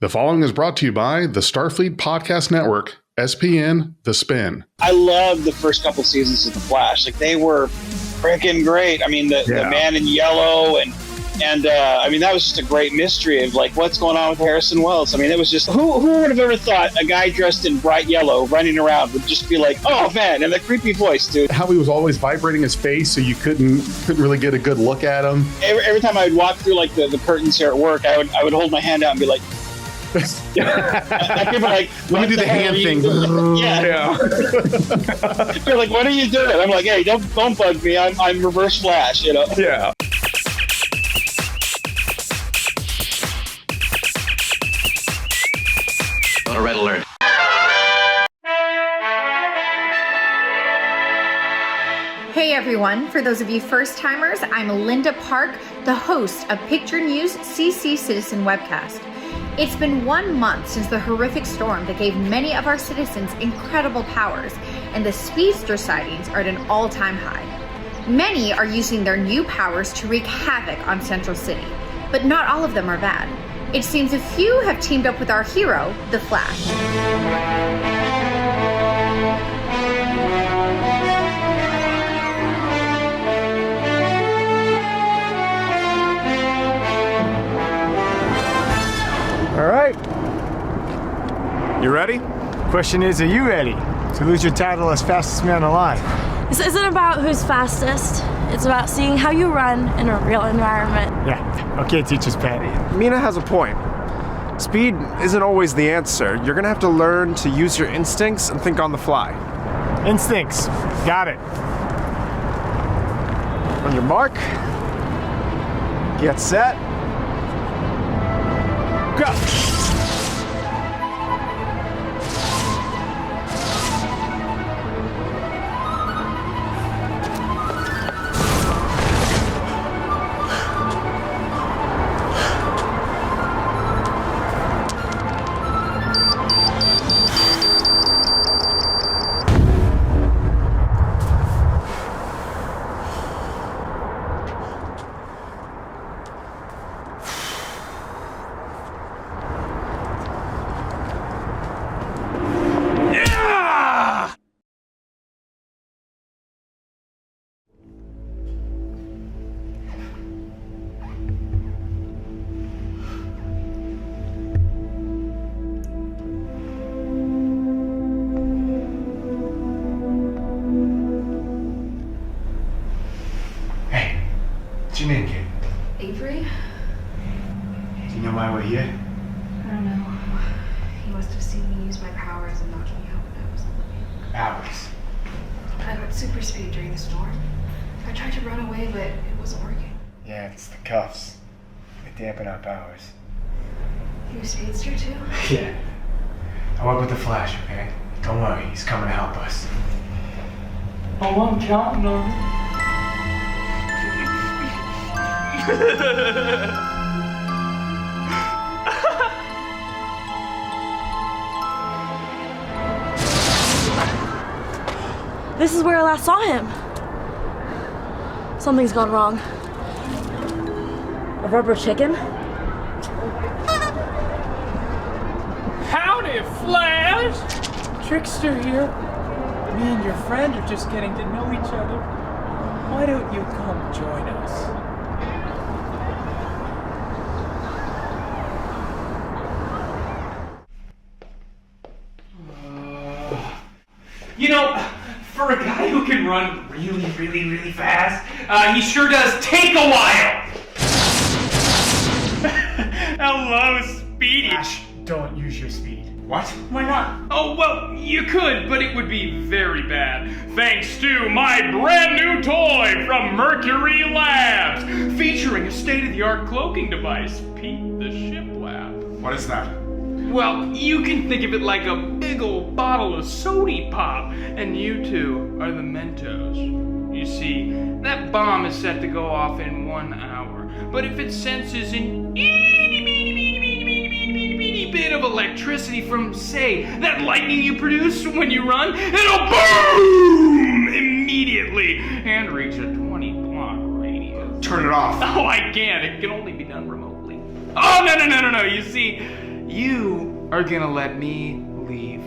The following is brought to you by the Starfleet Podcast Network, SPN, The Spin. I loved the first couple seasons of The Flash. Like, they were freaking great. I mean, the Man in Yellow and I mean, that was just a great mystery of like what's going on with Harrison Wells. I mean, it was just who would have ever thought a guy dressed in bright yellow running around would just be like, oh man, and the creepy voice, dude. How he was always vibrating his face so you couldn't really get a good look at him. Every time I would walk through like the curtains here at work, I would hold my hand out and be like. People like, let me do the hand thing. Yeah. They're like, what are you doing? I'm like, hey, don't bug me. I'm Reverse Flash, you know. Yeah. On a red alert. Hey everyone, for those of you first timers, I'm Linda Park, the host of Picture News CC Citizen webcast. It's been 1 month since the horrific storm that gave many of our citizens incredible powers, and the speedster sightings are at an all-time high. Many are using their new powers to wreak havoc on Central City, but not all of them are bad. It seems a few have teamed up with our hero, the Flash. All right. You ready? Question is, are you ready to lose your title as fastest man alive? This isn't about who's fastest. It's about seeing how you run in a real environment. Yeah. Okay, teacher's pet. Mina has a point. Speed isn't always the answer. You're gonna have to learn to use your instincts and think on the fly. Instincts. Got it. On your mark. Get set. Go! What's your name, kid? Avery? Do you know why we're here? I don't know. He must have seen me use my powers and knocked me out when I wasn't looking. Hours. I got super speed during the storm. I tried to run away, but it wasn't working. Yeah, it's the cuffs. They dampen our powers. You a speedster too? Yeah. I work with the Flash, okay? Don't worry, he's coming to help us. Oh, I'm counting on you. This is where I last saw him. Something's gone wrong. A rubber chicken? Howdy, Flash! Trickster here. Me and your friend are just getting to know each other. Why don't you come join us? You know, for a guy who can run really, really, really fast, he sure does take a while. Hello, Speedy. Flash, don't use your speed. What? Why not? Oh, well, you could, but it would be very bad. Thanks to my brand new toy from Mercury Labs, featuring a state-of-the-art cloaking device, Pete the Shiplap. What is that? Well, you can think of it like a big old bottle of sody pop, and you two are the Mentos. You see, that bomb is set to go off in 1 hour, but if it senses an itty bit of electricity from, say, that lightning you produce when you run, it'll boom immediately and reach a 20-block radius. Turn it off. Oh, I can't. It can only be done remotely. Oh, no. You see, You are gonna let me leave,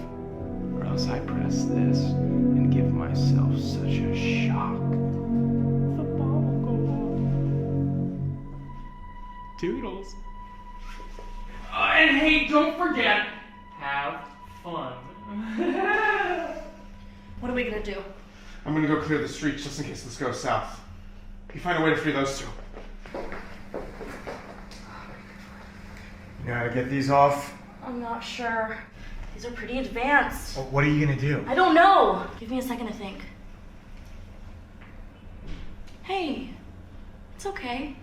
or else I press this and give myself such a shock. The bomb will go off. Toodles. And hey, don't forget, have fun. What are we gonna do? I'm gonna go clear the streets just in case this goes south. You find a way to free those two. You know how to get these off? I'm not sure. These are pretty advanced. Well, what are you gonna do? I don't know. Give me a second to think. Hey, it's okay.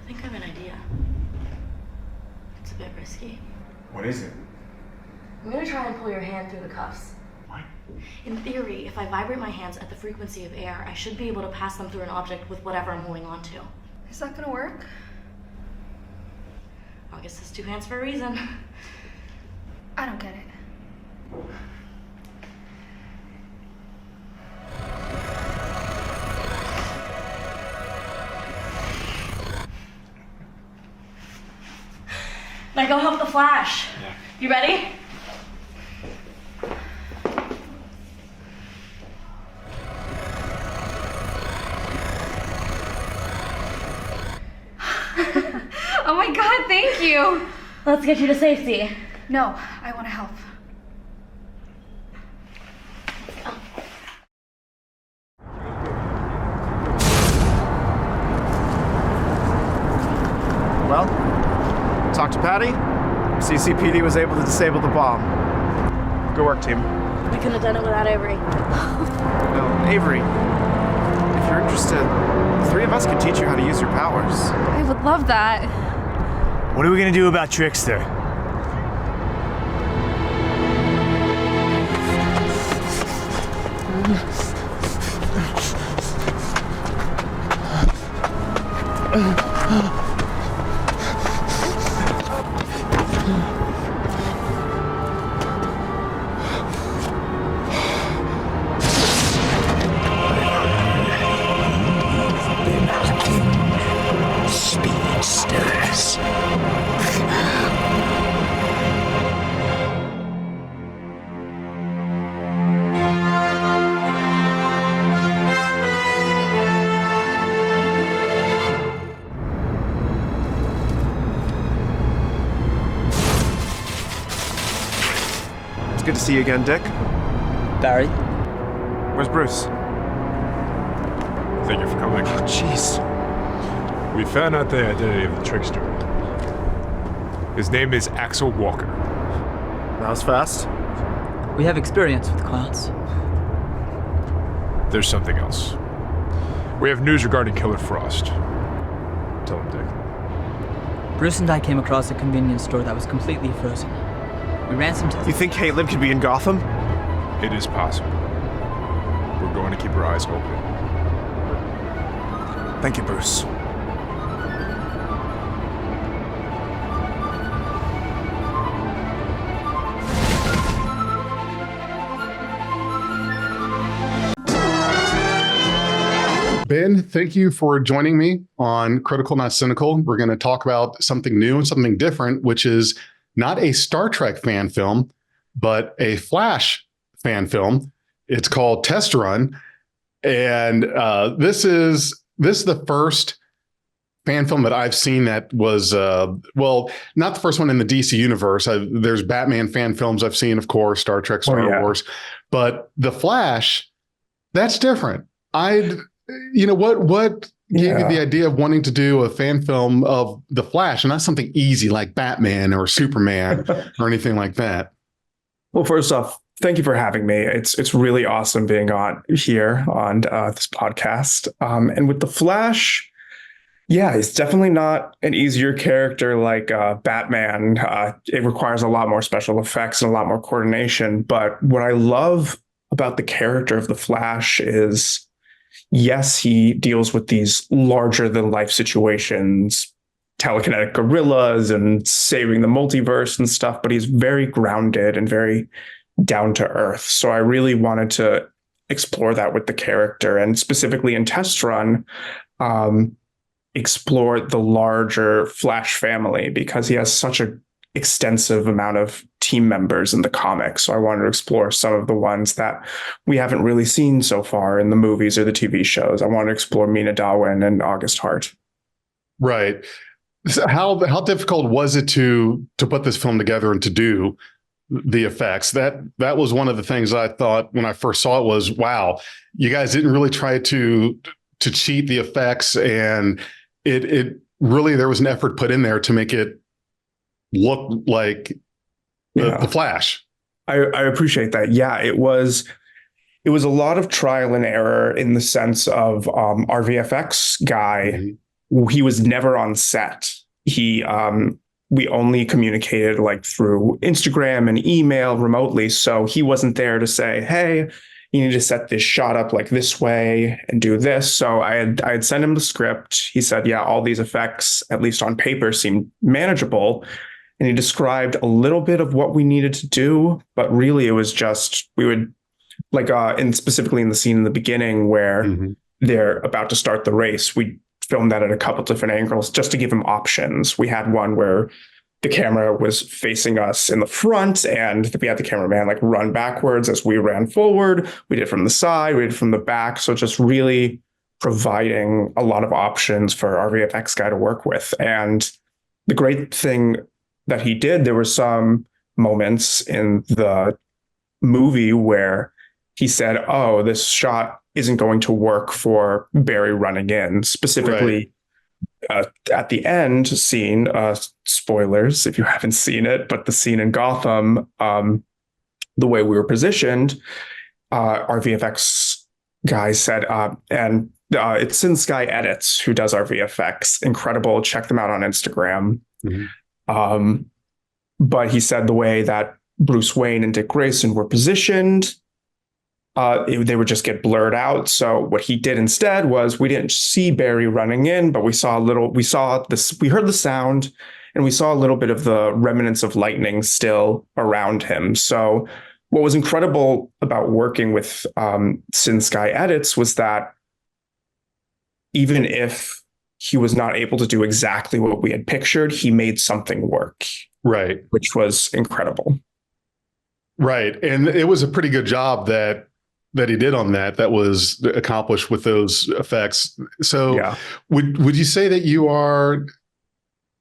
I think I have an idea. It's a bit risky. What is it? I'm gonna try and pull your hand through the cuffs. What? In theory, if I vibrate my hands at the frequency of air, I should be able to pass them through an object with whatever I'm holding on to. Is that gonna work? I guess it's two hands for a reason. I don't get it. Now go help the Flash. Yeah. You ready? Oh my god, thank you! Let's get you to safety. No, I want to help. Well, talk to Patty. CCPD was able to disable the bomb. Good work, team. We couldn't have done it without Avery. No, Avery, if you're interested, the three of us can teach you how to use your powers. I would love that. What are we gonna do about Trickster? Speedsters. It's good to see you again, Dick. Barry? Where's Bruce? Thank you for coming. Oh, jeez. We found out the identity of the trickster. His name is Axel Walker. That was fast. We have experience with clowns. There's something else. We have news regarding Killer Frost. Tell him, Dick. Bruce and I came across a convenience store that was completely frozen. We ransomed it. You think Caitlin could be in Gotham? It is possible. We're going to keep our eyes open. Thank you, Bruce. Ben, thank you for joining me on Critical Not Cynical. We're going to talk about something new and something different, which is not a Star Trek fan film, but a Flash fan film. It's called Test Run. And this is the first fan film that I've seen that was, well, not the first one in the DC universe. There's Batman fan films I've seen, of course, Star Trek, Star Wars. But The Flash, that's different. What gave you the idea of wanting to do a fan film of The Flash and not something easy like Batman or Superman or anything like that? Well, first off, thank you for having me. It's really awesome being on here on this podcast. And with The Flash, yeah, it's definitely not an easier character like Batman. It requires a lot more special effects and a lot more coordination. But what I love about the character of The Flash is, yes, he deals with these larger than life situations, telekinetic gorillas and saving the multiverse and stuff, but he's very grounded and very down to earth. So I really wanted to explore that with the character, and specifically in Test Run, explore the larger Flash family because he has such a extensive amount of team members in the comics. So I wanted to explore some of the ones that we haven't really seen so far in the movies or the TV shows. I wanted to explore Mina Dawin and August Hart. Right. So how difficult was it to put this film together and to do the effects? That was one of the things I thought when I first saw it was, wow, you guys didn't really try to cheat the effects, and it really, there was an effort put in there to make it look like the Flash. I appreciate that. Yeah, it was a lot of trial and error in the sense of our VFX guy. He was never on set. We only communicated like through Instagram and email remotely. So he wasn't there to say, hey, you need to set this shot up like this way and do this. So I had sent him the script. He said, yeah, all these effects, at least on paper, seem manageable. And he described a little bit of what we needed to do, but really it was just, we would like, and specifically in the scene in the beginning where they're about to start the race, we filmed that at a couple different angles just to give him options. We had one where the camera was facing us in the front and we had the cameraman like run backwards as we ran forward. We did it from the side, we did it from the back. So just really providing a lot of options for our VFX guy to work with. And the great thing that he did, there were some moments in the movie where he said, oh, this shot isn't going to work for Barry running in. Specifically, at the end scene, spoilers if you haven't seen it, but the scene in Gotham, the way we were positioned, our VFX guy said, and it's Sin Sky Edits who does our VFX. Incredible. Check them out on Instagram. But he said the way that Bruce Wayne and Dick Grayson were positioned, they would just get blurred out. So what he did instead was we didn't see Barry running in, but we heard the sound and we saw a little bit of the remnants of lightning still around him. So what was incredible about working with Sin Sky Edits was that even if he was not able to do exactly what we had pictured, he made something work. Right. Which was incredible. Right. And it was a pretty good job that he did on that was accomplished with those effects. So would you say that you are,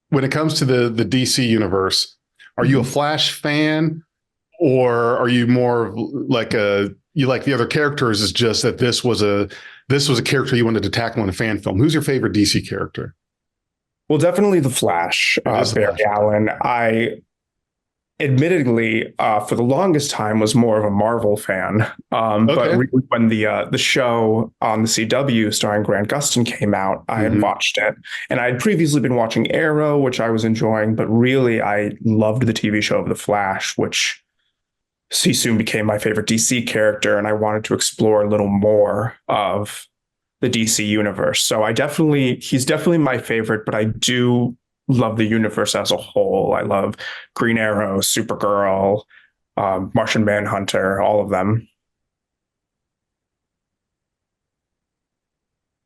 when it comes to the DC universe, are you a Flash fan, or are you more like you like the other characters? Is just that this was a character you wanted to tackle in a fan film? Who's your favorite DC character? Well, definitely the Flash, Barry Allen. I admittedly, for the longest time, was more of a Marvel fan. But really when the show on the CW starring Grant Gustin came out, I had watched it. And I had previously been watching Arrow, which I was enjoying. But really, I loved the TV show of The Flash, which he soon became my favorite DC character. And I wanted to explore a little more of the DC universe. So he's definitely my favorite, but I do love the universe as a whole. I love Green Arrow, Supergirl, Martian Manhunter, all of them.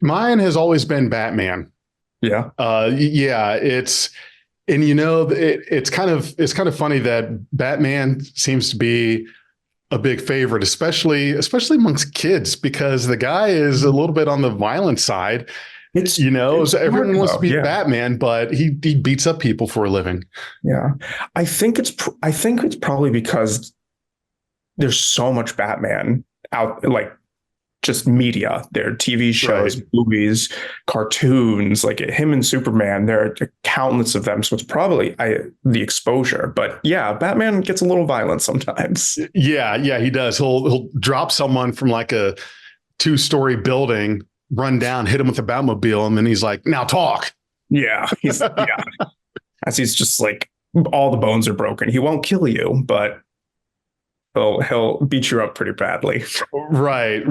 Mine has always been Batman. Yeah. It's kind of funny that Batman seems to be a big favorite, especially amongst kids, because the guy is a little bit on the violent side. So everyone wants to be Batman, but he beats up people for a living. Yeah. I think it's probably because there's so much Batman out, like just media. There are TV shows, movies, cartoons, like him and Superman. There are countless of them. So it's probably the exposure. But yeah, Batman gets a little violent sometimes. Yeah, he does. He'll drop someone from like a 2-story building, run down, hit him with a Batmobile, and then he's like, now talk. Yeah. As he's just like, all the bones are broken. He won't kill you, but he'll beat you up pretty badly. Right.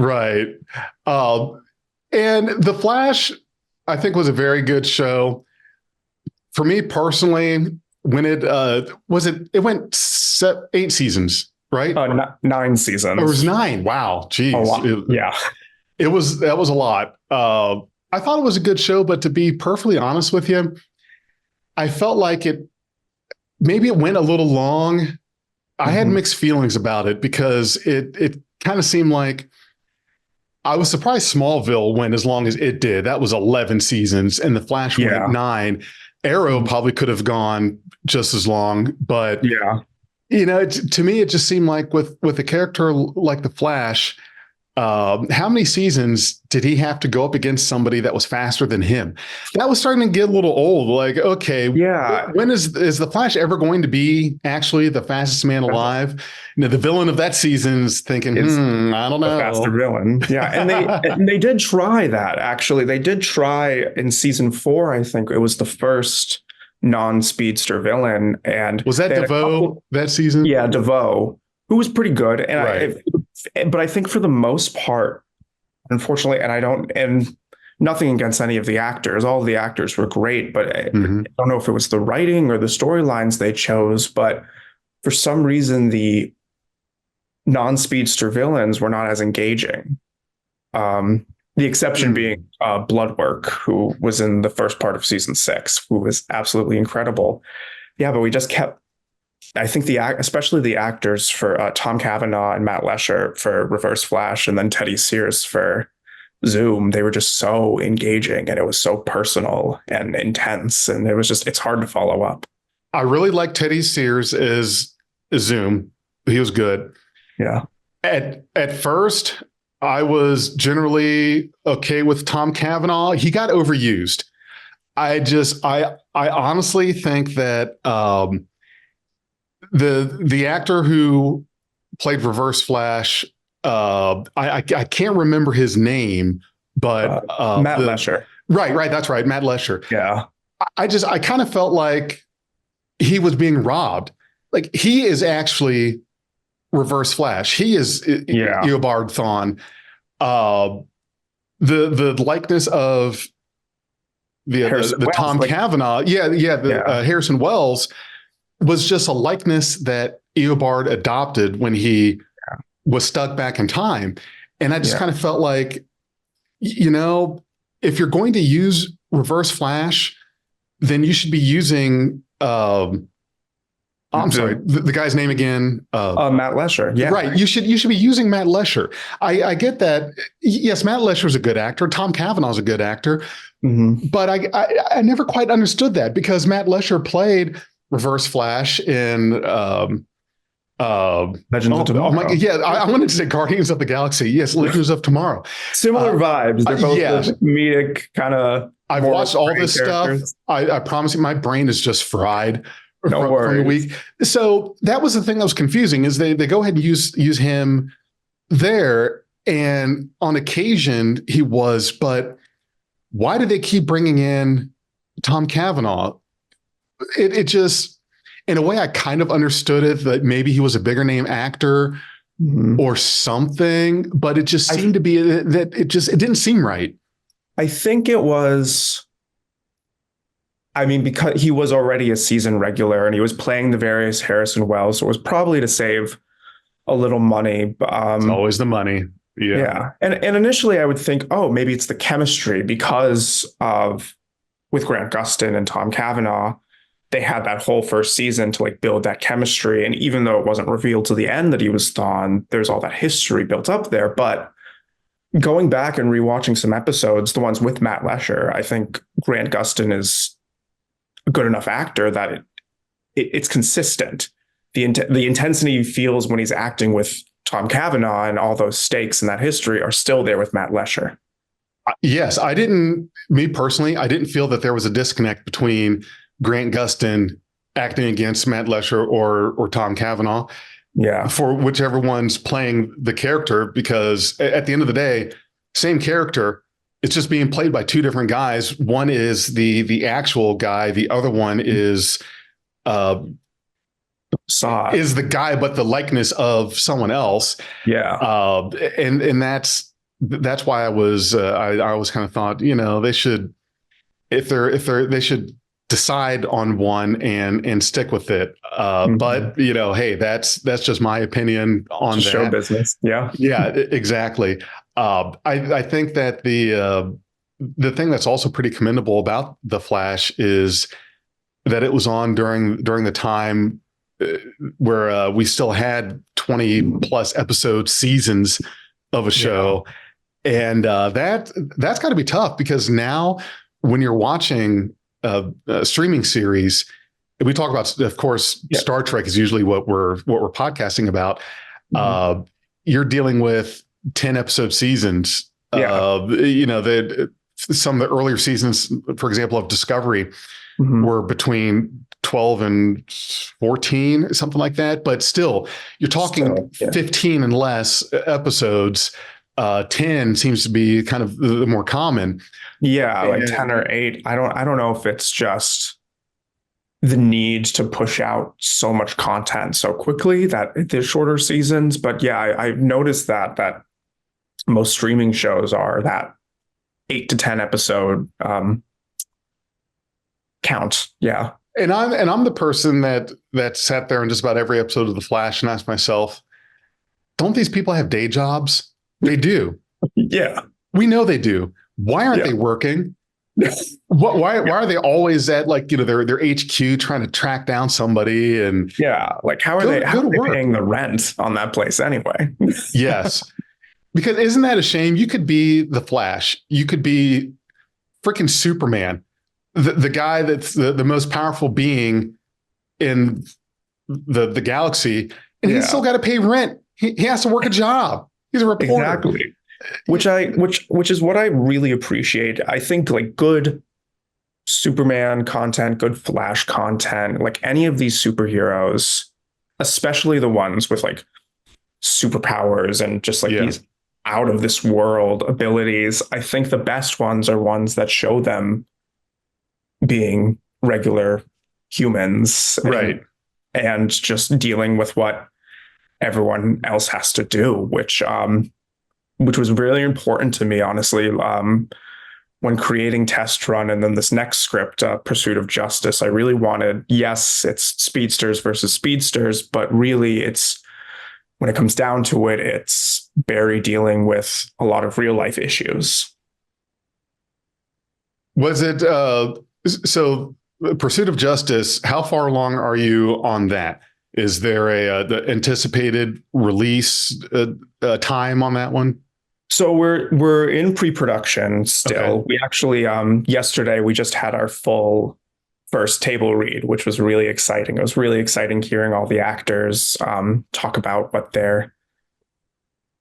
And The Flash, I think, was a very good show. For me personally, when it went 8 seasons, right? 9 seasons. It was 9. Wow. Geez. Yeah. That was a lot. I thought it was a good show, but to be perfectly honest with you, I felt like maybe it went a little long. I had mixed feelings about it because it kind of seemed like I was surprised Smallville went as long as it did. That was 11 seasons, and The Flash went 9. Arrow probably could have gone just as long, but to me, it just seemed like with a character like The Flash, how many seasons did he have to go up against somebody that was faster than him? That was starting to get a little old. Like, okay, when is The Flash ever going to be actually the fastest man alive? The villain of that season's thinking, I don't know. The faster villain. Yeah. And they did try that, actually. They did try in season 4, I think it was the first non-speedster villain. And was that DeVoe that season? Yeah, DeVoe, who was pretty good. And but I think for the most part, unfortunately, and nothing against any of the actors, all of the actors were great, but I don't know if it was the writing or the storylines they chose, but for some reason, the non-speedster villains were not as engaging. The exception being Bloodwork, who was in the first part of season 6, who was absolutely incredible. Yeah, but we just kept, I think especially the actors for Tom Cavanaugh and Matt Lesher for Reverse Flash, and then Teddy Sears for Zoom, they were just so engaging, and it was so personal and intense, and it's hard to follow up. I really like Teddy Sears as Zoom. He was good. Yeah. At first, I was generally okay with Tom Cavanaugh. He got overused. I honestly think that the actor who played Reverse Flash, I can't remember his name, but Matt Lesher. Right, that's right, Matt Lesher. Yeah. I kind of felt like he was being robbed. Like, he is actually Reverse Flash. He is Eobard Thawne. The likeness of the Tom Cavanaugh, Harrison Wells was just a likeness that Eobard adopted when he was stuck back in time. And I just kind of felt like, if you're going to use Reverse Flash, then you should be using I'm sorry, the guy's name again. Matt Lesher. Yeah. Right. You should be using Matt Lesher. I get that. Yes, Matt Lesher's a good actor. Tom Cavanaugh's a good actor. But I never quite understood that, because Matt Lesher played Reverse Flash in Legends of Tomorrow. I wanted to say Guardians of the Galaxy. Yes, Legends of Tomorrow. Similar vibes. They're both the comedic kind of. I've watched all this stuff. I promise you, my brain is just fried. From the week. So that was the thing that was confusing, is they go ahead and use him there, and on occasion he was, but why did they keep bringing in Tom Cavanaugh? It just, in a way, I kind of understood it, that maybe he was a bigger name actor or something, but it just seemed to be that it didn't seem right. I think it was, because he was already a season regular and he was playing the various Harrison Wells, so it was probably to save a little money. It's always the money. Yeah. And initially I would think, maybe it's the chemistry, because with Grant Gustin and Tom Cavanaugh, they had that whole first season to build that chemistry. And even though it wasn't revealed to the end that he was Thawne, there's all that history built up there. But going back and rewatching some episodes, the ones with Matt Lesher, I think Grant Gustin is a good enough actor that it's consistent. The intensity he feels when he's acting with Tom Cavanaugh, and all those stakes and that history are still there with Matt Lesher. Yes, me personally, I didn't feel that there was a disconnect between Grant Gustin acting against Matt Lesher or Tom Cavanaugh. Yeah. For whichever one's playing the character, because at the end of the day, same character, it's just being played by two different guys. One is the actual guy. The other one is the guy, but the likeness of someone else. Yeah. And that's why I always kind of thought, they should, they should decide on one and stick with it. But hey, that's just my opinion on that. Show business. Yeah. Yeah, exactly. I think that the thing that's also pretty commendable about The Flash is that it was on during the time where we still had 20 plus episode seasons of a show. Yeah. And that's got to be tough, because now when you're watching a streaming series, we talk about, of course, Star Trek is usually what we're podcasting about. Mm-hmm. You're dealing with 10 episode seasons. You know, some of the earlier seasons, for example, of Discovery, mm-hmm. were between 12 and 14, something like that. But still, you're talking 15 and less episodes. 10 seems to be kind of the more common. Yeah, like 10 or 8. I don't know if it's just the need to push out so much content so quickly that the shorter seasons. But yeah, I've noticed that most streaming shows are that 8 to 10 episode count. Yeah. And I'm the person that sat there in just about every episode of The Flash and asked myself, don't these people have day jobs? They do. Yeah. We know they do. Why aren't they working? Why are they always at, like, you know, their HQ trying to track down somebody? And like how are they paying the rent on that place anyway? Yes. Because isn't that a shame? You could be The Flash. You could be freaking Superman, the guy that's the most powerful being in the galaxy, and he's still got to pay rent. He has to work a job. He's a reporter. Exactly. Which is what I really appreciate. I think like good Superman content, good Flash content, like any of these superheroes, especially the ones with like superpowers and just like these out of this world abilities. I think the best ones are ones that show them being regular humans, right? And just dealing with what everyone else has to do, which was really important to me, honestly, when creating Test Run and then this next script, Pursuit of Justice. I really wanted, yes, it's speedsters versus speedsters, but really it's, when it comes down to it, it's Barry dealing with a lot of real life issues. Was it, so Pursuit of Justice, how far along are you on that? Is there the anticipated release time on that one? So we're in pre-production still. Okay. We actually yesterday we just had our full first table read, which was really exciting. It was really exciting hearing all the actors talk about what their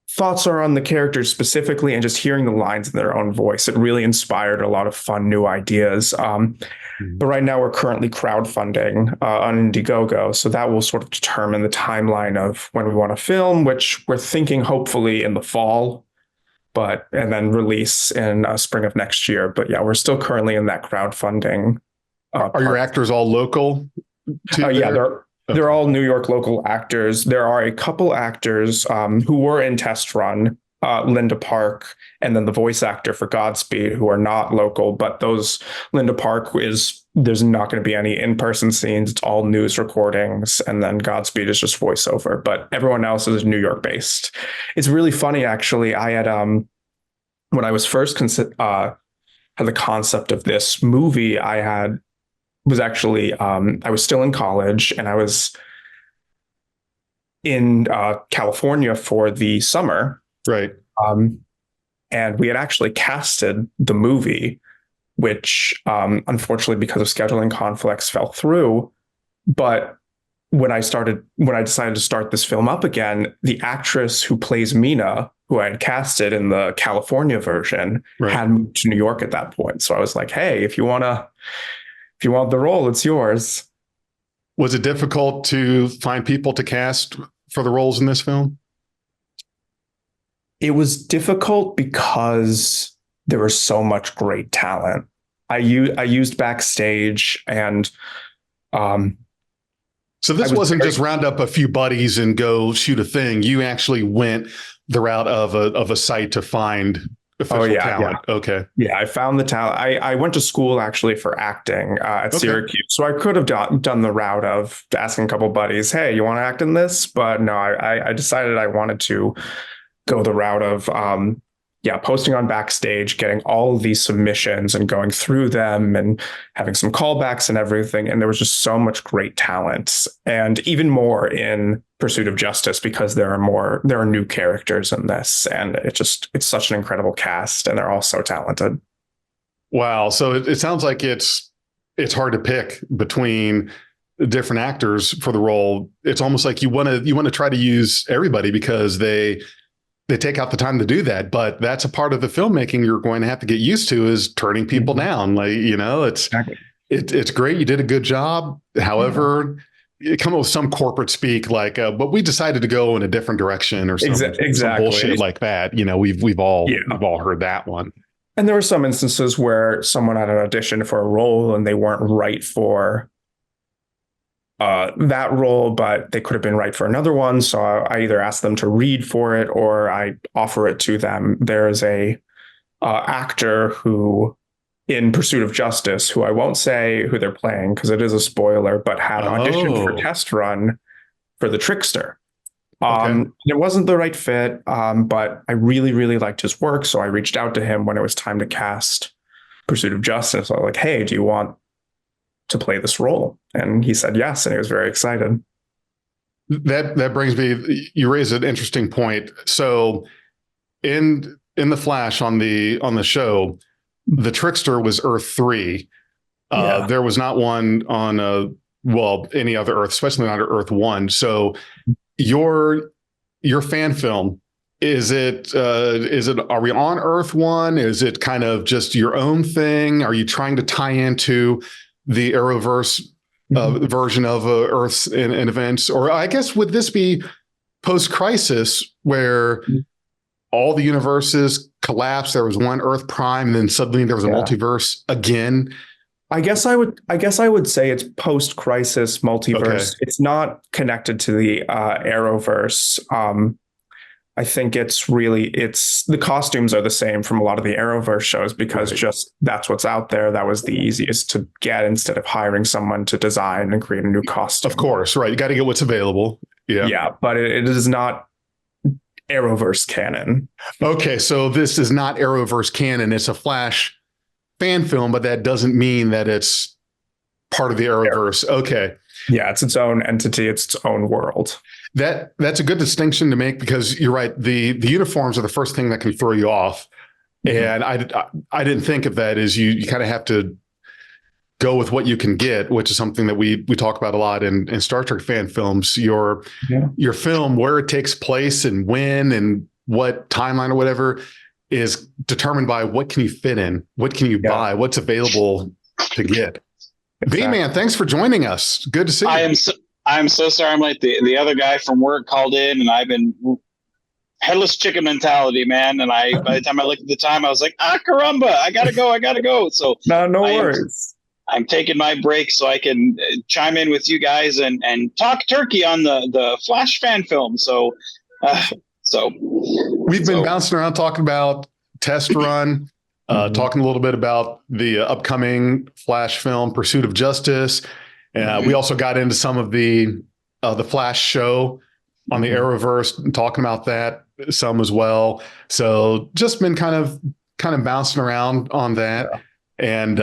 thoughts are on the characters specifically, and just hearing the lines in their own voice. It really inspired a lot of fun new ideas. But right now we're currently crowdfunding on Indiegogo. So that will sort of determine the timeline of when we want to film, which we're thinking hopefully in the fall, and then release in spring of next year. But yeah, we're still currently in that crowdfunding. Are your actors all local? Yeah, they're all New York local actors. There are a couple actors who were in Test Run, Linda Park, and then the voice actor for Godspeed, who are not local. But Linda Park there's not going to be any in-person scenes. It's all news recordings. And then Godspeed is just voiceover. But everyone else is New York based. It's really funny, actually. I had, when I was first had the concept of this movie, I was still in college, and I was in California for the summer. Right. And we had actually casted the movie, which unfortunately, because of scheduling conflicts, fell through. But when I decided to start this film up again, the actress who plays Mina, who I had casted in the California version, had moved to New York at that point. So I was like, hey, if you want the role, it's yours. Was it difficult to find people to cast for the roles in this film? It was difficult because there was so much great talent. I used Backstage, and so this wasn't just round up a few buddies and go shoot a thing. You actually went the route of a site to find official talent. Yeah. Okay. Yeah, I found the talent. I went to school actually for acting at Syracuse. So I could have done the route of asking a couple buddies, hey, you want to act in this? But no, I decided I wanted to go the route of posting on Backstage, getting all of these submissions and going through them and having some callbacks and everything. And there was just so much great talent, and even more in Pursuit of Justice, because there are new characters in this, and it's such an incredible cast, and they're all so talented. Wow. So it sounds like it's hard to pick between different actors for the role. It's almost like you want to try to use everybody because they take out the time to do that. But that's a part of the filmmaking you're going to have to get used to, is turning people down. Like, it's great. You did a good job. However, you come up with some corporate speak like, but we decided to go in a different direction or some bullshit like that. We've all heard that one. And there were some instances where someone had an audition for a role and they weren't right for that role, but they could have been right for another one. So I either ask them to read for it or I offer it to them. There's a actor who, in Pursuit of Justice, who I won't say who they're playing because it is a spoiler, but had auditioned for test run for the Trickster. It wasn't the right fit, but I really, really liked his work. So I reached out to him when it was time to cast Pursuit of Justice. I was like, hey, do you want to play this role? And he said yes, and he was very excited. That brings me, you raise an interesting point. So in the Flash on the show, the Trickster was Earth 3. There was not one on any other Earth, especially not Earth 1. So your fan film, is it are we on Earth 1? Is it kind of just your own thing? Are you trying to tie into the Arrowverse version of Earths and events? Or I guess, would this be post-crisis where all the universes collapsed? There was one Earth Prime, and then suddenly there was a multiverse again. I guess I would say it's post-crisis multiverse. Okay. It's not connected to the Arrowverse. I think it's the costumes are the same from a lot of the Arrowverse shows because just that's what's out there. That was the easiest to get instead of hiring someone to design and create a new costume. Of course, right. You got to get what's available. Yeah, but it is not Arrowverse canon. Okay, so this is not Arrowverse canon. It's a Flash fan film, but that doesn't mean that it's part of the Arrowverse. Okay. Yeah, it's its own entity. It's its own world. That's a good distinction to make, because you're right. The uniforms are the first thing that can throw you off. And I didn't think of that as you kind of have to go with what you can get, which is something that we talk about a lot in Star Trek fan films. Your film, where it takes place and when and what timeline or whatever, is determined by what can you fit in, what can you buy, what's available to get. Exactly. B-Man, thanks for joining us. Good to see you. I'm so sorry. I'm like the other guy from work called in, and I've been headless chicken mentality, man. And by the time I looked at the time, I was like, caramba, I gotta go. So no worries. I'm taking my break so I can chime in with you guys and talk turkey on the Flash fan film. So we've been bouncing around talking about Test Run, talking a little bit about the upcoming Flash film, Pursuit of Justice. We also got into some of the Flash show on the Arrowverse, talking about that some as well. So just been kind of bouncing around on that. And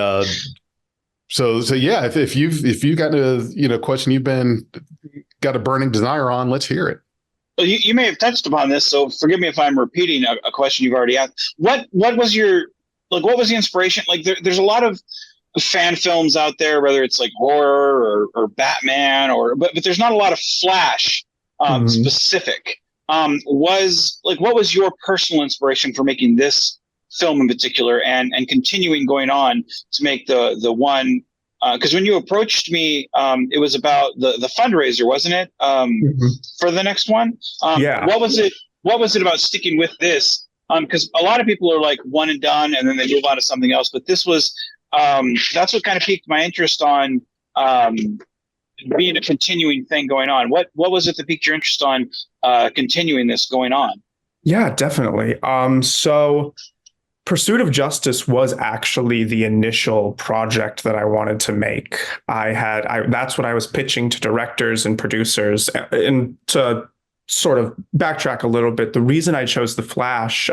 so yeah, if you've got a question you've got a burning desire on, let's hear it. Well, you may have touched upon this, so forgive me if I'm repeating a question you've already asked. What was the inspiration? Like there's a lot of fan films out there, whether it's like horror or Batman, but there's not a lot of Flash specific. What was your personal inspiration for making this film in particular, and continuing going on to make the one? Because when you approached me, it was about the fundraiser, wasn't it? For the next one. What was it about sticking with this? Because a lot of people are like one and done, and then they move on to something else. But this was. That's what kind of piqued my interest on being a continuing thing going on. What was it that piqued your interest on continuing this going on? Yeah, definitely. So Pursuit of Justice was actually the initial project that I wanted to make. That's what I was pitching to directors and producers, and to sort of backtrack a little bit. The reason I chose the Flash,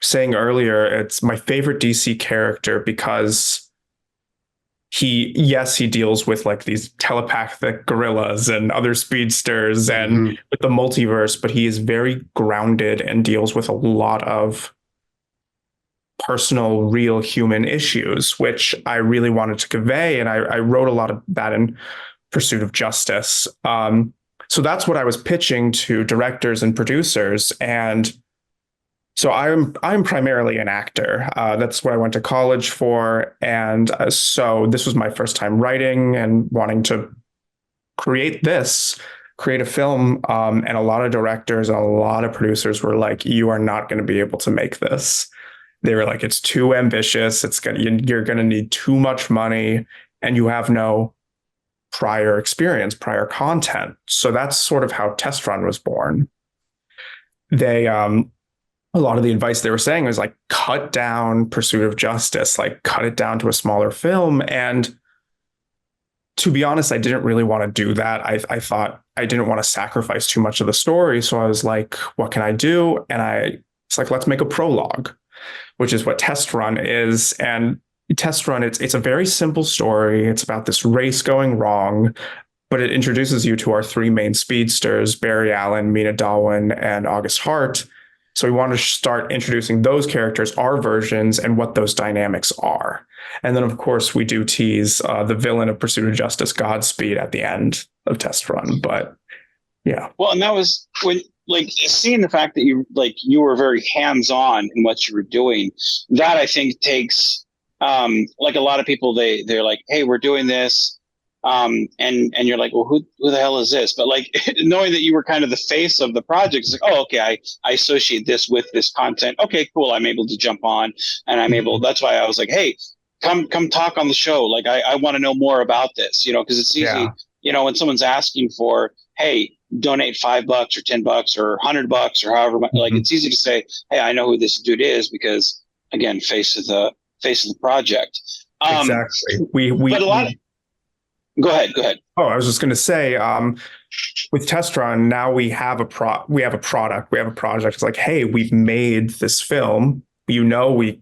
saying earlier, it's my favorite DC character because he deals with like these telepathic gorillas and other speedsters and with the multiverse, but he is very grounded and deals with a lot of personal, real human issues, which I really wanted to convey. And I wrote a lot of that in Pursuit of Justice. So that's what I was pitching to directors and producers. And so I'm primarily an actor. That's what I went to college for. And so this was my first time writing and wanting to create a film. And a lot of directors and a lot of producers were like, you are not going to be able to make this. They were like, it's too ambitious. You're going to need too much money and you have no prior experience, prior content. So that's sort of how Test Run was born. They, a lot of the advice they were saying was like, cut down Pursuit of Justice, like cut it down to a smaller film. And to be honest, I didn't really want to do that. I thought I didn't want to sacrifice too much of the story. So I was like, what can I do? And it's like, let's make a prologue, which is what Test Run is. And Test Run, it's a very simple story. It's about this race going wrong, but it introduces you to our three main speedsters, Barry Allen, Mina Dalwin, and August Hart. So we want to start introducing those characters, our versions, and what those dynamics are. And then, of course, we do tease the villain of Pursuit of Justice, Godspeed, at the end of Test Run. But yeah. Well, and that was when, like, seeing the fact that you were very hands-on in what you were doing, that I think takes, like a lot of people, they're like, hey, we're doing this. And you're like, well, who the hell is this? But like knowing that you were kind of the face of the project, it's like, oh, okay, I associate this with this content. Okay, cool. I'm able to jump on and that's why I was like, hey, come talk on the show. Like, I want to know more about this, cause it's easy, when someone's asking for, hey, donate $5 or $10 or $100 or however much, like it's easy to say, hey, I know who this dude is because again, face of the project. Exactly. Go ahead. Oh, I was just going to say, with Test Run, now we have a product, we have a project. It's like, hey, we've made this film. We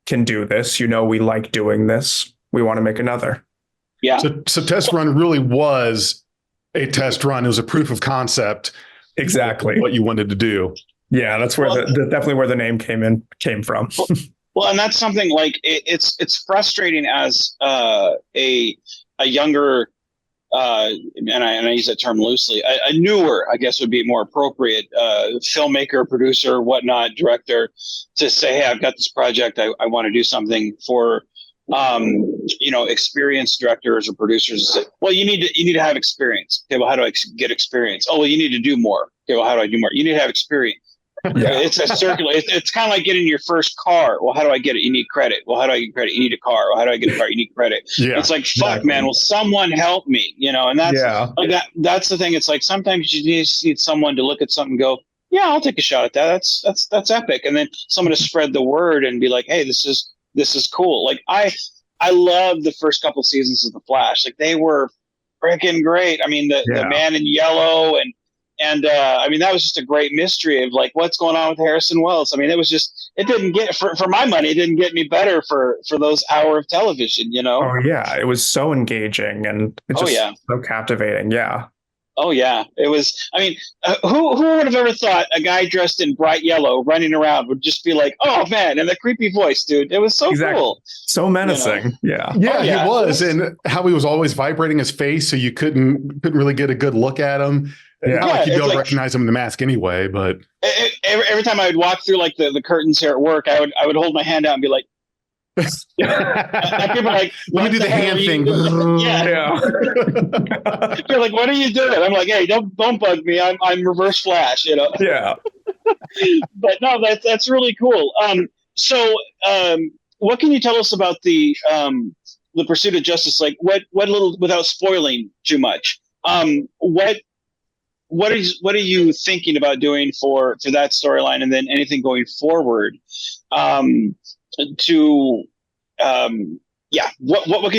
can do this. We like doing this. We want to make another. Yeah. So Test Run really was a test run. It was a proof of concept. Exactly what you wanted to do. Yeah, that's where definitely where the name came from. Well, and that's something like it's frustrating as a younger, and I use that term loosely, a newer, I guess would be more appropriate, filmmaker, producer, whatnot, director, to say, hey, I've got this project. I want to do something for, experienced directors or producers. Say, well, you need to have experience. Okay, well, how do I get experience? Oh, well, you need to do more. Okay, well, how do I do more? You need to have experience. Yeah. It's a circular. It's kind of like getting your first car. Well, how do I get it? You need credit. Well, how do I get credit? You need a car. Well, how do I get a car? You need credit. Yeah, it's like, fuck, man. Will someone help me? And that's like that. That's the thing. It's like sometimes you just need someone to look at something and go, yeah, I'll take a shot at that. That's epic. And then someone to spread the word and be like, hey, this is cool. Like I love the first couple seasons of The Flash. Like they were freaking great. I mean, the Man in Yellow and I mean, that was just a great mystery of like, what's going on with Harrison Wells? I mean, it didn't get, for my money, it didn't get any better for those hour of television, Oh, yeah. It was so engaging and it's just so captivating. Yeah. Oh, yeah. It was, I mean, who would have ever thought a guy dressed in bright yellow running around would just be like, oh, man, and the creepy voice, dude. It was so cool. So menacing. Yeah. Yeah, he was. And how he was always vibrating his face so you couldn't really get a good look at him. Yeah. Not like you'd be able to recognize him in the mask anyway, but every time I would walk through like the curtains here at work, I would hold my hand out and be like, people are like, let me do the hand thing. Yeah. They're like, what are you doing? I'm like, hey, don't bug me. I'm Reverse Flash, Yeah. But no, that's really cool. So what can you tell us about the Pursuit of Justice? Like what little, without spoiling too much, what are you thinking about doing for that storyline, and then anything going forward? What can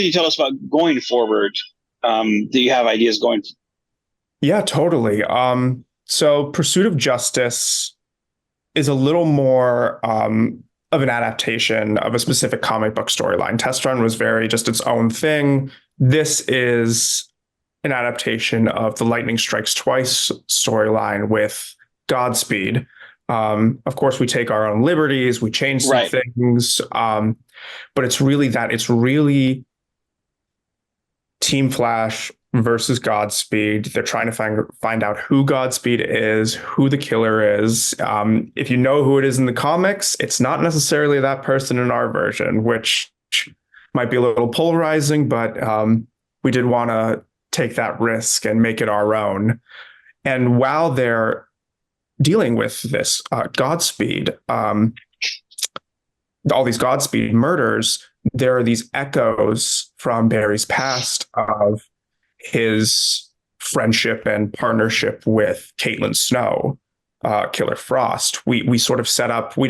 you tell us about going forward? Do you have ideas going? Yeah, totally. So Pursuit of Justice is a little more of an adaptation of a specific comic book storyline. Test Run was very just its own thing. This is an adaptation of the Lightning Strikes Twice storyline with Godspeed. Of course, we take our own liberties, we change some things, but it's really Team Flash versus Godspeed. They're trying to find out who Godspeed is, who the killer is. If you know who it is in the comics, it's not necessarily that person in our version, which might be a little polarizing, but we did want to take that risk and make it our own. And while they're dealing with this Godspeed, all these Godspeed murders, there are these echoes from Barry's past of his friendship and partnership with Caitlin Snow, Killer Frost. We sort of set up, we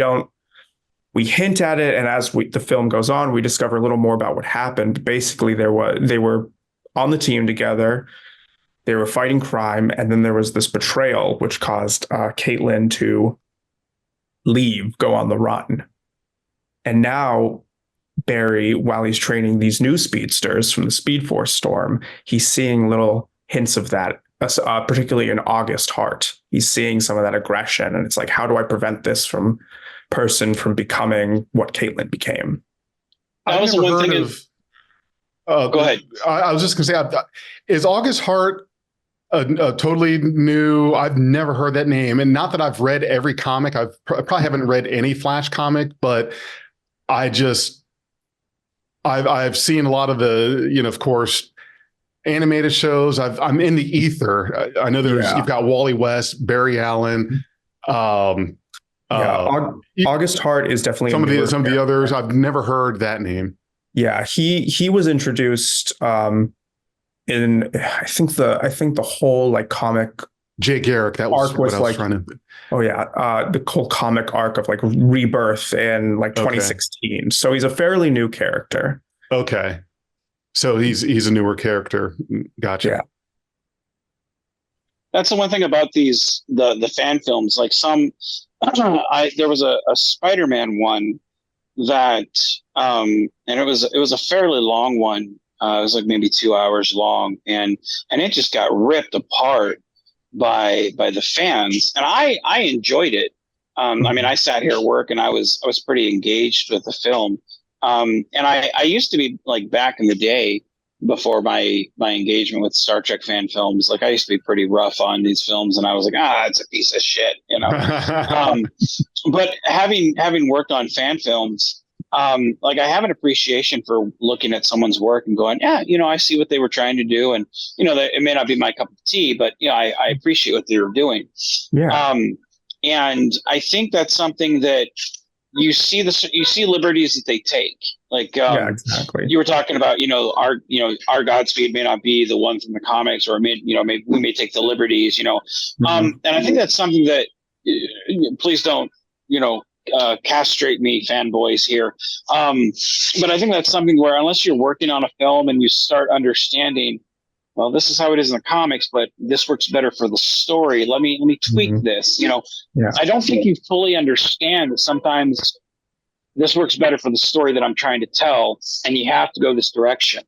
hint at it, and as the film goes on, we discover a little more about what happened. Basically, they were on the team together, they were fighting crime, and then there was this betrayal, which caused Caitlin to leave, go on the run. And now Barry, while he's training these new speedsters from the Speed Force Storm, he's seeing little hints of that, particularly in August Hart. He's seeing some of that aggression, and it's like, how do I prevent this person from becoming what Caitlin became? That was the one thing go ahead. I was just going to say, is August Hart a totally new? I've never heard that name, and not that I've read every comic. I probably haven't read any Flash comic, but I've seen a lot of the, of course, animated shows. I'm in the ether. I know you've got Wally West, Barry Allen. August Hart is definitely some of the others. I've never heard that name. Yeah, he was introduced in I think the whole like comic Jay Garrick, that was arc was what I was like trying to. Oh yeah, the whole comic arc of like Rebirth in like 2016. So he's a fairly new character. Okay, so he's a newer character. Gotcha. Yeah. That's the one thing about the fan films. Like there was a Spider-Man one that and it was a fairly long one. It was like maybe 2 hours long, and it just got ripped apart by the fans, and I enjoyed it. I mean, I sat here at work and I was pretty engaged with the film. And I used to be like back in the day before my engagement with Star Trek fan films, like I used to be pretty rough on these films, and I was like, it's a piece of shit, but having worked on fan films, like I have an appreciation for looking at someone's work and going, I see what they were trying to do, and that it may not be my cup of tea, but I appreciate what they were doing. Yeah. And I think that's something that you see liberties that they take. Like exactly. You were talking about, our Godspeed may not be the one from the comics, or we may take the liberties, and I think that's something that please don't, castrate me, fanboys here. But I think that's something where unless you're working on a film and you start understanding, well, this is how it is in the comics, but this works better for the story. Let me tweak this. I don't think you fully understand that sometimes this works better for the story that I'm trying to tell, and you have to go this direction.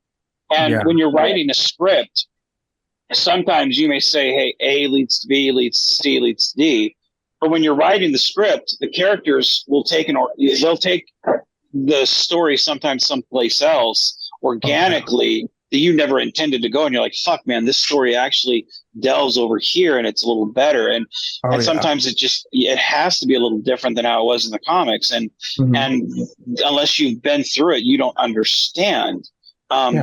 And when you're writing a script, sometimes you may say, hey, A leads to B, leads to C, leads to D. But when you're writing the script, the characters will they'll take the story sometimes someplace else organically that you never intended to go. And you're like, fuck, man, this story actually delves over here and it's a little better. And sometimes it has to be a little different than how it was in the comics. And unless you've been through it, you don't understand.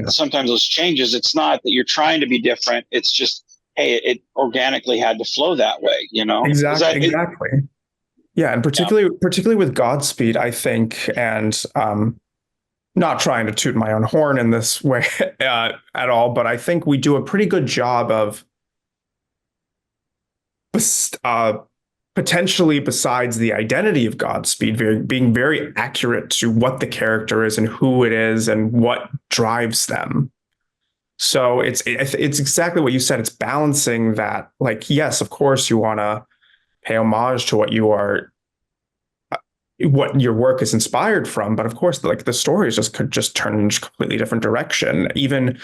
Sometimes those changes, it's not that you're trying to be different. It's just, hey, it organically had to flow that way, Exactly. Yeah, and particularly with Godspeed, I think, and not trying to toot my own horn in this way at all, but I think we do a pretty good job of potentially, besides the identity of Godspeed, being very accurate to what the character is and who it is and what drives them. So it's exactly what you said. It's balancing that. Like, yes, of course, you want to pay homage to what your work is inspired from, but of course, like the stories could just turn in a completely different direction. Even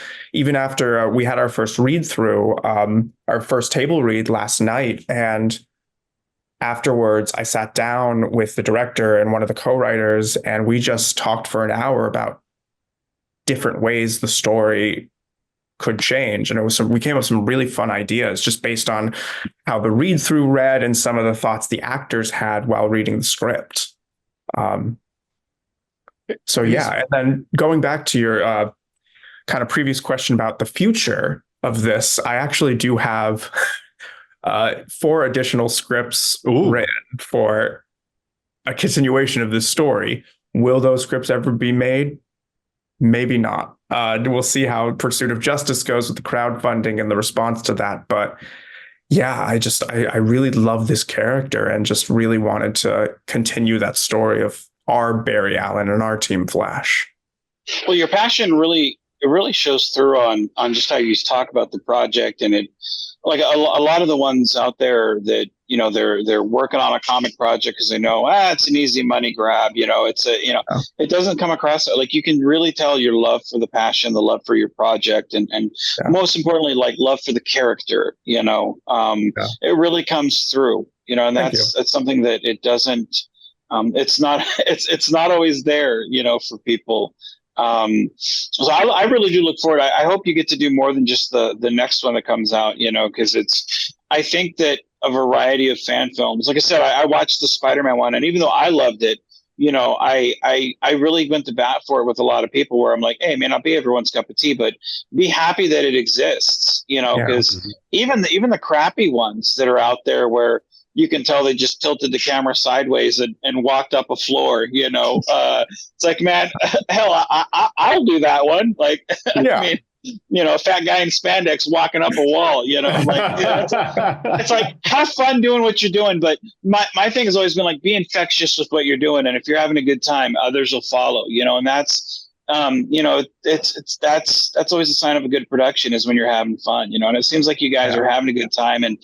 after we had our first read through, our first table read last night, and afterwards, I sat down with the director and one of the co-writers, and we just talked for an hour about different ways the story could change. And we came up with some really fun ideas just based on how the read through read and some of the thoughts the actors had while reading the script. So yeah, and then going back to your kind of previous question about the future of this, I actually do have 4 additional scripts written for a continuation of this story. Will those scripts ever be made? Maybe not. We'll see how Pursuit of Justice goes with the crowdfunding and the response to that. But yeah, I really love this character and just really wanted to continue that story of our Barry Allen and our Team Flash. Well, your passion really shows through on just how you talk about the project, and it, like a lot of the ones out there that, you know, they're working on a comic project because they know it's an easy money grab. You know, it doesn't come across like, you can really tell your love for the passion, the love for your project, and most importantly, like love for the character. You know, it really comes through. You know, and that's something that it doesn't. It's not always there. You know, for people. So I really do look forward. I hope you get to do more than just the next one that comes out, you know, because I think that a variety of fan films, like I said, I watched the Spider-Man one, and even though I loved it, you know, I really went to bat for it with a lot of people where I'm like, hey, it may not be everyone's cup of tea, but be happy that it exists, you know, because even the crappy ones that are out there where you can tell they just tilted the camera sideways and walked up a floor, you know. It's like, man, hell, I'll do that one. Like, I mean, you know, a fat guy in spandex walking up a wall, you know. Like, you know, it's like, have fun doing what you're doing. But my thing has always been like, be infectious with what you're doing. And if you're having a good time, others will follow, you know. And that's, you know, that's always a sign of a good production, is when you're having fun, you know. And it seems like you guys are having a good time, and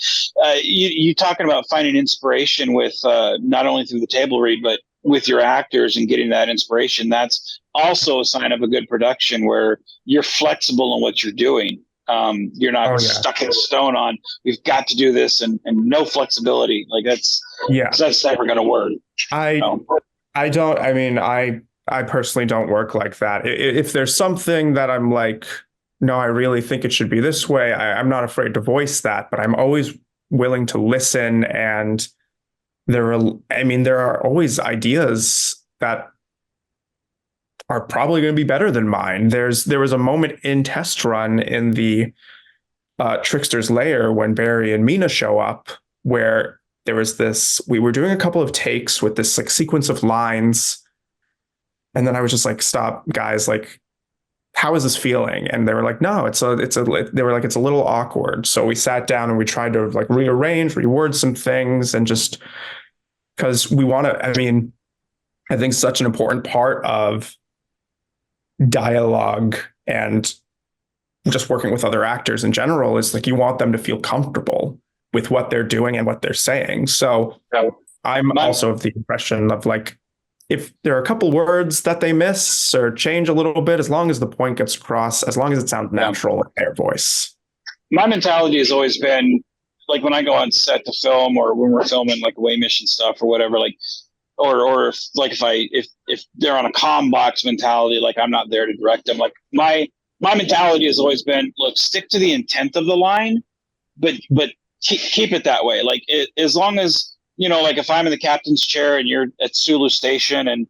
you talking about finding inspiration with not only through the table read, but with your actors and getting that inspiration. That's also a sign of a good production, where you're flexible in what you're doing. You're not stuck in stone on, we've got to do this, and no flexibility. Like that's never going to work. I personally don't work like that. If there's something that I'm like, no, I really think it should be this way, I'm not afraid to voice that, but I'm always willing to listen. And there are always ideas that are probably going to be better than mine. There was a moment in test run in the Trickster's Lair when Barry and Mina show up, where there was we were doing a couple of takes with this like sequence of lines. And then I was just like, stop, guys, like, how is this feeling? And they were like, no, they were like, it's a little awkward. So we sat down and we tried to like rearrange, reword some things, and just because we want to, I think such an important part of dialogue and just working with other actors in general is like, you want them to feel comfortable with what they're doing and what they're saying. So I'm also of the impression of like, if there are a couple words that they miss or change a little bit, as long as the point gets across, as long as it sounds natural in their voice. My mentality has always been like, when I go on set to film, or when we're filming like away mission stuff or whatever, like, or if they're on a comm box mentality, like I'm not there to direct them. Like my mentality has always been, look, stick to the intent of the line, but keep it that way. Like as long as, you know, like if I'm in the captain's chair and you're at Sulu Station and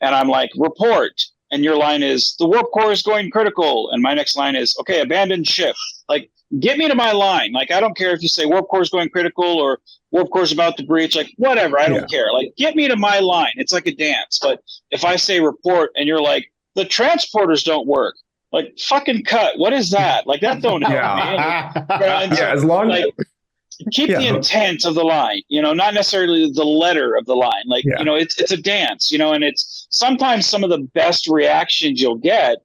I'm like, report, and your line is, the warp core is going critical, and my next line is, okay, abandon ship. Like, get me to my line. Like, I don't care if you say warp core is going critical or warp core is about to breach. Like, whatever, I don't care. Like, get me to my line. It's like a dance. But if I say report and you're like, the transporters don't work, like, fucking cut. What is that? Like, that don't help me. Like, as long as keep the intent of the line, you know, not necessarily the letter of the line. Like, you know, it's a dance, you know, and it's sometimes some of the best reactions you'll get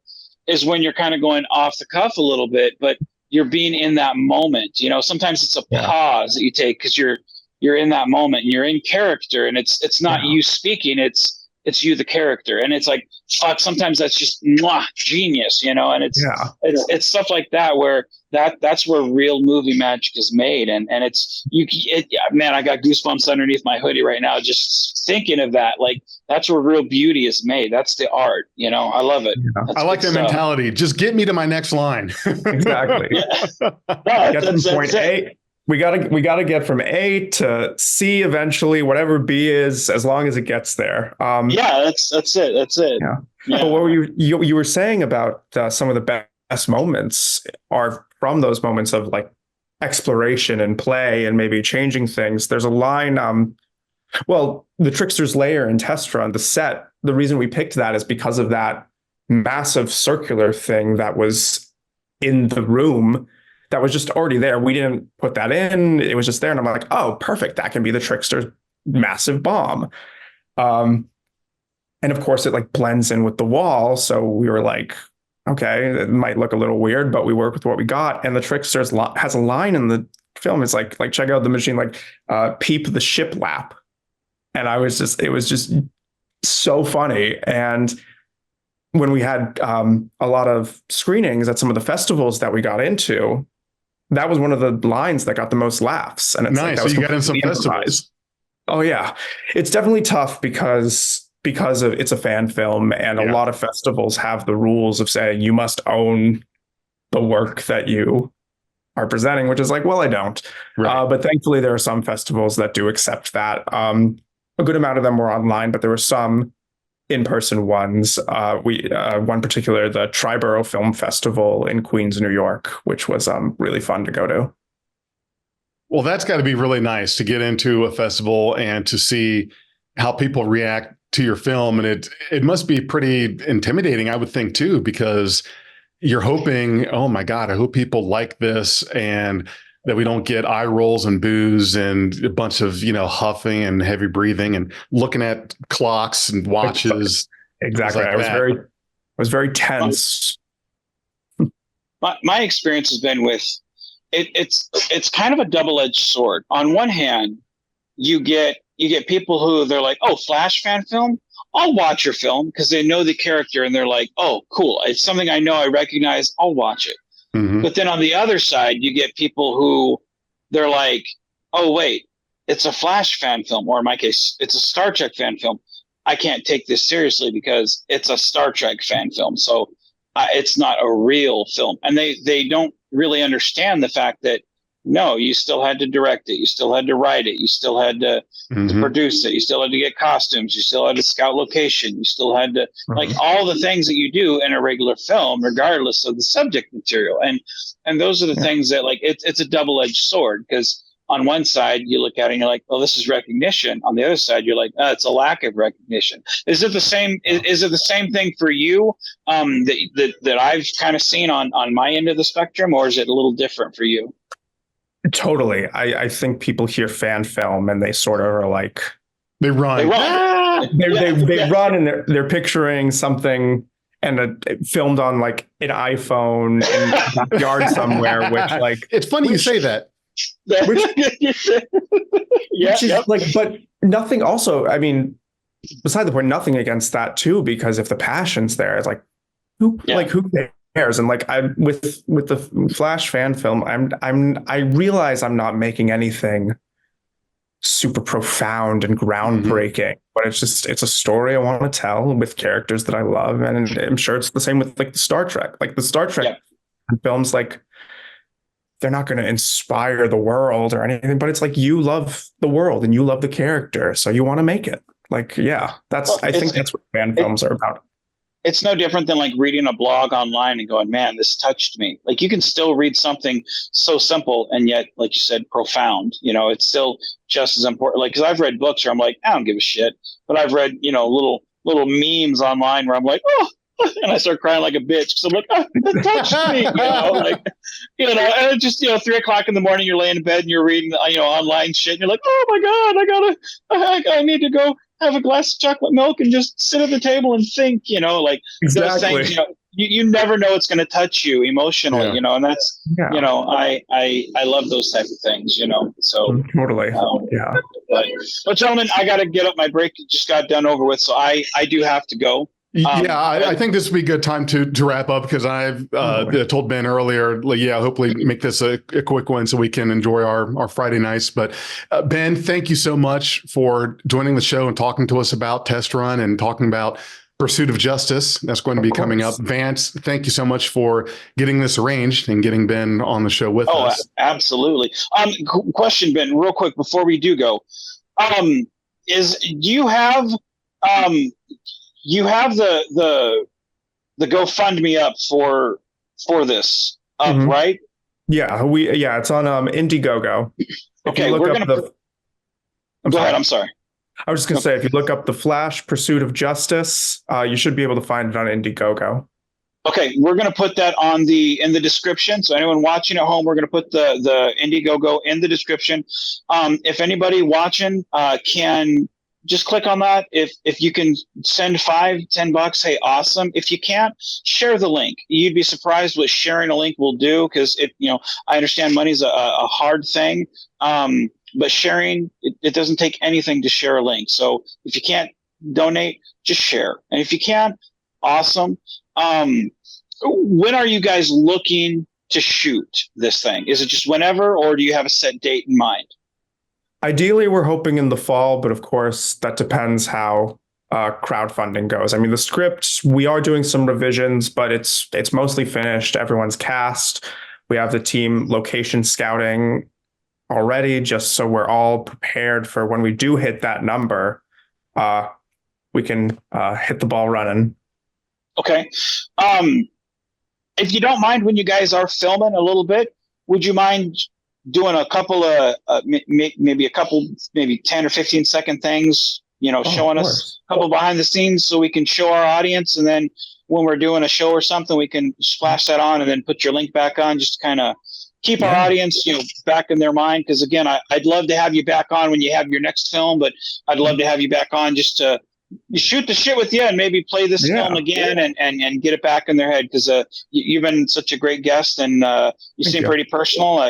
is when you're kind of going off the cuff a little bit, but you're being in that moment. Sometimes it's a pause that you take because you're in that moment and you're in character, and it's not you speaking, it's you, the character. And it's like, fuck, sometimes that's just genius, and it's stuff like that where that's where real movie magic is made. And it's man, I got goosebumps underneath my hoodie right now just thinking of that. Like, that's where real beauty is made. That's the art. I love it. I like that mentality. Just get me to my next line. Exactly. Get from point A. We gotta get from A to C eventually, whatever B is, as long as it gets there. That's it. That's it. Yeah. But what were you were saying about some of the best moments are from those moments of like exploration and play and maybe changing things. There's a line, the Trickster's Lair in Test Run, the set, the reason we picked that is because of that massive circular thing that was in the room that was just already there. We didn't put that in. It was just there. And I'm like, oh, perfect. That can be the Trickster's massive bomb. And of course it like blends in with the wall. So we were like, okay, it might look a little weird, but we work with what we got. And the Trickster's has a line in the film. It's like check out the machine, peep the shiplap. And it was just so funny. And when we had a lot of screenings at some of the festivals that we got into, that was one of the lines that got the most laughs. And it's nice. So you got in some festivals. Oh yeah, it's definitely tough because of it's a fan film, and a lot of festivals have the rules of saying you must own the work that you are presenting, which is like, well, I don't. Right. But thankfully, there are some festivals that do accept that. A good amount of them were online, but there were some in-person ones. One particular, the Triborough Film Festival in Queens, New York, which was really fun to go to. Well, that's got to be really nice to get into a festival and to see how people react to your film. And it must be pretty intimidating, I would think, too, because you're hoping, oh my God, I hope people like this and that we don't get eye rolls and boos and a bunch of, huffing and heavy breathing and looking at clocks and watches. Exactly. Like I was very tense. My experience has been with it's kind of a double-edged sword. On one hand, you get people who they're like, oh, Flash fan film? I'll watch your film because they know the character and they're like, oh, cool. It's something I know, I recognize. I'll watch it. Mm-hmm. But then on the other side, you get people who they're like, oh, wait, it's a Flash fan film, or in my case, it's a Star Trek fan film. I can't take this seriously because it's a Star Trek fan film. So it's not a real film. And they don't really understand the fact that, no, you still had to direct it. You still had to write it. You still had to produce it. You still had to get costumes. You still had to scout location. You still had to like all the things that you do in a regular film, regardless of the subject material. And those are the things that like, it's a double-edged sword, because on one side you look at it and you're like, oh, this is recognition. On the other side, you're like, oh, it's a lack of recognition. Is it the same? Is it the same thing for you that I've kind of seen on my end of the spectrum, or is it a little different for you? Totally. I think people hear fan film and they sort of are like, they run. They run and they're picturing something and filmed on like an iPhone in a backyard somewhere, which like it's funny you say that. But nothing also, I mean, beside the point, nothing against that too, because if the passion's there, it's like who cares? And like with the Flash fan film, I realize I'm not making anything super profound and groundbreaking, but it's a story I want to tell with characters that I love. And I'm sure it's the same with like the Star Trek films, like they're not going to inspire the world or anything, but it's like you love the world and you love the character, so you want to make it. Like, yeah, I think that's what fan films are about. It's no different than like reading a blog online and going, man, this touched me. Like, you can still read something so simple and yet, like you said, profound. It's still just as important. Like, because I've read books where I'm like, I don't give a shit, but I've read little memes online where I'm like, oh, and I start crying like a bitch because I'm like, oh, that touched me. And it's just 3:00 in the morning, you're laying in bed and you're reading online shit, and you're like, oh my god, I need to go have a glass of chocolate milk and just sit at the table and think, like exactly. Those things, you never know it's going to touch you emotionally, and that's, I love those type of things, so totally. But gentlemen, I got to get up. My break just got done over with, so I do have to go. I think this would be a good time to wrap up, because I've told Ben earlier, hopefully make this a quick one so we can enjoy our Friday nights. But Ben, thank you so much for joining the show and talking to us about Test Run and talking about Pursuit of Justice. That's going to be coming up. Vance, thank you so much for getting this arranged and getting Ben on the show with us. Oh, absolutely. Question, Ben, real quick before we do go, do you have the GoFundMe up for this up, right? Yeah, it's on Indiegogo. Okay, we're gonna go ahead. I'm sorry. I was just gonna say, if you look up The Flash: Pursuit of Justice, you should be able to find it on Indiegogo. Okay, we're gonna put that in the description. So anyone watching at home, we're gonna put the Indiegogo in the description. If anybody watching can just click on that. If you can send $5-10, hey, awesome. If you can't, share the link. You'd be surprised what sharing a link will do, because I understand money's a hard thing. But sharing, it doesn't take anything to share a link. So if you can't donate, just share. And if you can, awesome. When are you guys looking to shoot this thing? Is it just whenever, or do you have a set date in mind? Ideally, we're hoping in the fall, but of course, that depends how crowdfunding goes. I mean, the script, we are doing some revisions, but it's mostly finished. Everyone's cast. We have the team location scouting already, just so we're all prepared for when we do hit that number, we can hit the ball running. Okay. If you don't mind, when you guys are filming a little bit, would you mind doing a couple of maybe 10 or 15 second things, showing us a couple behind the scenes so we can show our audience, and then when we're doing a show or something, we can splash that on and then put your link back on, just to kind of keep our audience, back in their mind. Because again, I'd love to have you back on when you have your next film, but I'd love to have you back on just to shoot the shit with you and maybe play this film again and get it back in their head. Because you've been such a great guest, and you seem pretty personal.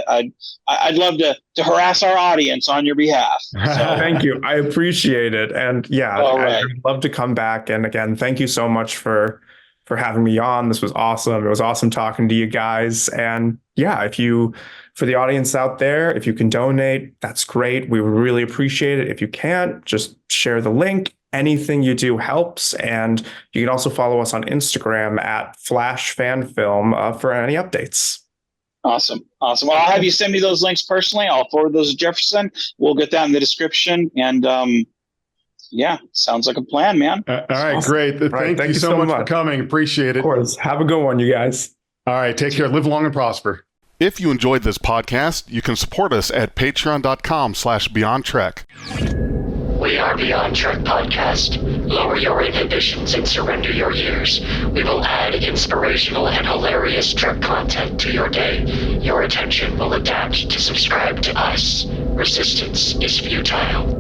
I'd love to harass our audience on your behalf. So. Thank you. I appreciate it. And I'd love to come back. And again, thank you so much for having me on. This was awesome. It was awesome talking to you guys. And for the audience out there, if you can donate, that's great. We would really appreciate it. If you can't, just share the link. Anything you do helps. And you can also follow us on Instagram at FlashFanFilm for any updates. Awesome. Well, I'll have you send me those links personally. I'll forward those to Jefferson. We'll get that in the description. And sounds like a plan, man. All right, awesome. Great. Thank you so much for coming. Appreciate it. Of course. Have a good one, you guys. All right, take care. Live long and prosper. If you enjoyed this podcast, you can support us at patreon.com/BeyondTrek. We are Beyond Trek Podcast. Lower your inhibitions and surrender your years. We will add inspirational and hilarious Trek content to your day. Your attention will adapt to subscribe to us. Resistance is futile.